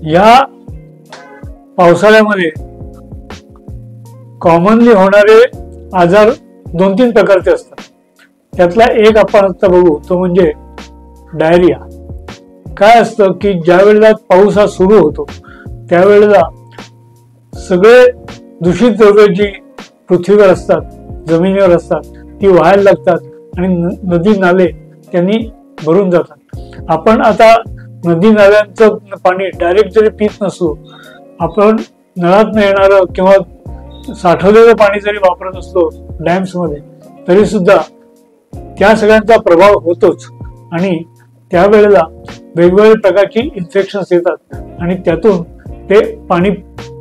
या पावसाळ्यामध्ये कॉमनली होणारे आजार 2-3 प्रकारचे असतात. त्यातला एक आपण आता बघू, तो म्हणजे डायरिया. काय असतं की ज्या वेळेला पाऊस हा सुरू होतो त्यावेळेला सगळे दूषित द्रव्ये जी पृथ्वीवर असतात, जमिनीवर असतात, ती व्हायला लागतात आणि नदी नाले त्यांनी भरून जातात. आपण आता नदी नाल्यांचं पाणी डायरेक्ट जरी पित नसलो, आपण नळात येणारं किंवा साठवलेलं पाणी जरी वापरत असलो डॅम्स मध्ये, तरी सुद्धा त्या सगळ्यांचा प्रभाव होतोच आणि त्यावेळेला वेगवेगळ्या प्रकारची इन्फेक्शन्स येतात आणि त्यातून ते पाणी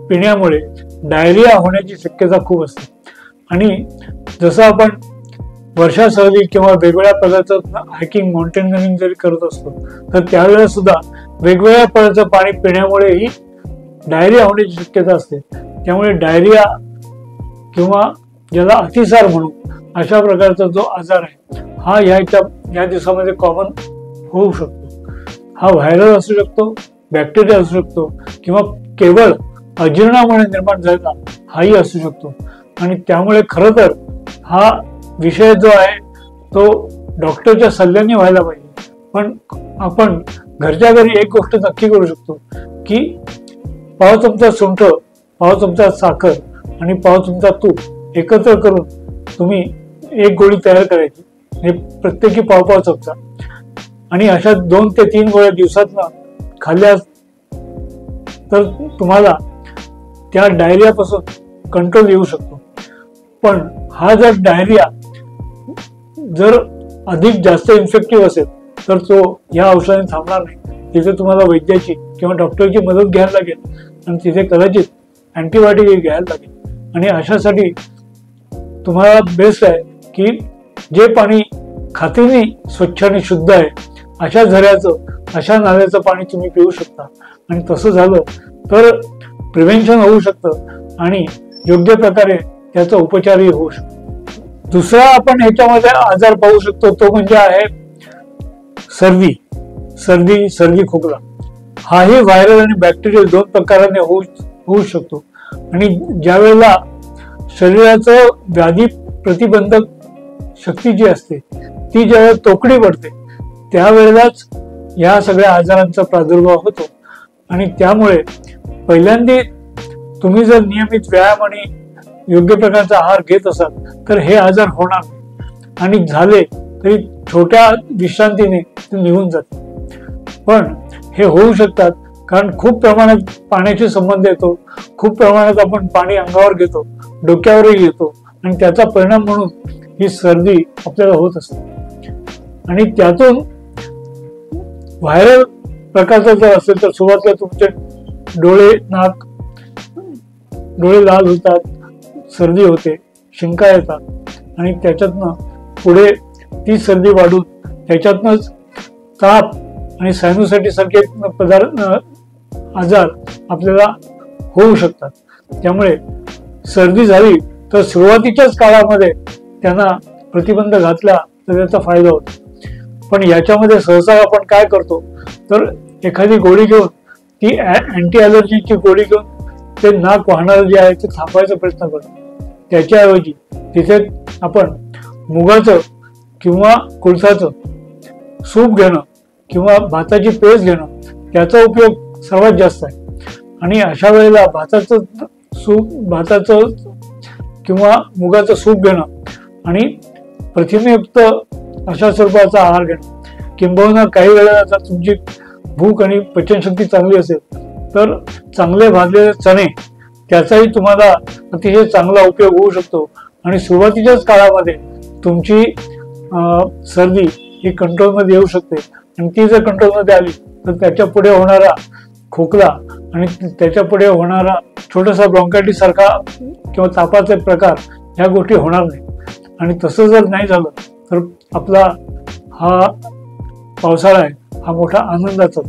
पिण्यामुळे डायरिया होण्याची शक्यता खूप असते. आणि जसं आपण वर्षा सहली किंवा वेगवेगळ्या प्रकारचं हायकिंग, माउंटेनिंग जरी करत असतो, तर त्यावेळेला सुद्धा वेगवेगळ्या प्रकारचं पाणी पिण्यामुळेही डायरिया होण्याची शक्यता असते. त्यामुळे डायरिया किंवा ज्याला अतिसार म्हणू, अशा प्रकारचा जो आजार आहे हा या दिवसामध्ये कॉमन होऊ शकतो. हा व्हायरल असू शकतो, बॅक्टेरिया असू शकतो किंवा केवळ अजीर्णामुळे निर्माण झालेला हाही असू शकतो. आणि त्यामुळे खरं तर हा विषय जो आहे तो डॉक्टरच्या सल्ल्याने व्हायला पाहिजे. पण आपण घरच्या घरी एक गोष्ट नक्की करू शकतो की पाव चमचा सुंठ, पाव चमचा साखर आणि पाव चमचा तूप एकत्र करून तुम्ही एक गोळी तयार करायची, हे प्रत्येकी पाव चमचा, आणि अशा 2 ते 3 गोळ्या दिवसातनं खाल्ल्या तर तुम्हाला त्या डायरियापासून कंट्रोल येऊ शकतो. पण हा जर डायरिया जर अधिक जास्त इन्फेक्टिव्ह असेल तर तो या औषधाने थांबणार नाही. तिथे तुम्हाला वैद्याची किंवा डॉक्टरची मदत घ्यायला लागेल आणि तिथे कदाचित अँटीबायोटिक घ्यायला लागेल. आणि अशासाठी तुम्हाला बेस्ट आहे की जे पाणी खात्रीने स्वच्छ आणि शुद्ध आहे अशा झऱ्याचं, अशा नाल्याचं पाणी तुम्ही पिऊ शकता. आणि तसं झालं तर प्रिव्हेन्शन होऊ शकतं आणि योग्य प्रकारे त्याचा उपचारही होऊ शकतो. दुसरा आपण ह्याच्यामध्ये आजार पाहू शकतो तो म्हणजे आहे सर्दी खोकला. हाही व्हायरल आणि बॅक्टेरियल 2 प्रकाराने होऊ शकतो. आणि ज्या वेळेला शरीराचं व्याधी प्रतिबंधक शक्ती जी असते ती ज्यावेळेला तोकडी पडते त्यावेळेलाच या सगळ्या आजारांचा प्रादुर्भाव होतो. आणि त्यामुळे पहिल्यांदा तुम्ही जर नियमित व्यायाम आणि योग्य प्रकारचा आहार घेत असाल तर हे आजार होणार नाही, आणि झाले तरी छोट्या विश्रांतीने ते निघून जाते. पण हे होऊ शकतात कारण खूप प्रमाणात पाण्याशी संबंध येतो, खूप प्रमाणात आपण पाणी अंगावर घेतो, डोक्यावरही घेतो, आणि त्याचा परिणाम म्हणून ही सर्दी आपल्याला होत असते. आणि त्यातून व्हायरल प्रकारचा जर असेल तर सुरुवातीला तुमचे डोळे लाल होतात, सर्दी होते, शिंका येतात, आणि त्याच्यातनं पुढे ती सर्दी वाढून त्याच्यातनंच ताप आणि सायनोसायटिस सारखे आजार आपल्याला होऊ शकतात. त्यामुळे सर्दी झाली तर सुरुवातीच्याच काळामध्ये त्यांना प्रतिबंध घातला तर त्याचा फायदा होतो. पण याच्यामध्ये सहसा आपण काय करतो तर एखादी गोळी घेऊन, ती अँटी अलर्जीची गोळी घेऊन ते नाक वाहणारं जे आहे ते थांबवायचा प्रयत्न करतो. त्याच्याऐवजी तिथे आपण मुगाचं किंवा कुळथाचं सूप घेणं किंवा भाताची पेस्ट घेणं, त्याचा उपयोग सर्वात जास्त आहे. आणि अशा वेळेला भाताचं किंवा मुगाचं सूप घेणं आणि प्रथिनयुक्त अशा स्वरूपाचा आहार घेणं, किंबहुना काही वेळेला जर तुमची भूक आणि पचनशक्ती चांगली असेल तर चांगले भाजलेले चणे, त्याचाही तुम्हाला अतिशय चांगला उपयोग होऊ शकतो. आणि सुरुवातीच्याच काळामध्ये तुमची सर्दी ही कंट्रोलमध्ये येऊ शकते. आणि ती जर कंट्रोलमध्ये आली तर त्याच्या पुढे होणारा खोकला आणि त्याच्या पुढे होणारा छोटासा ब्रॉन्कायटिस सारखा किंवा तापाचे प्रकार ह्या गोष्टी होणार नाही. आणि तसं जर नाही झालं तर आपला हा पावसाळा आहे हा मोठा आनंदाचा.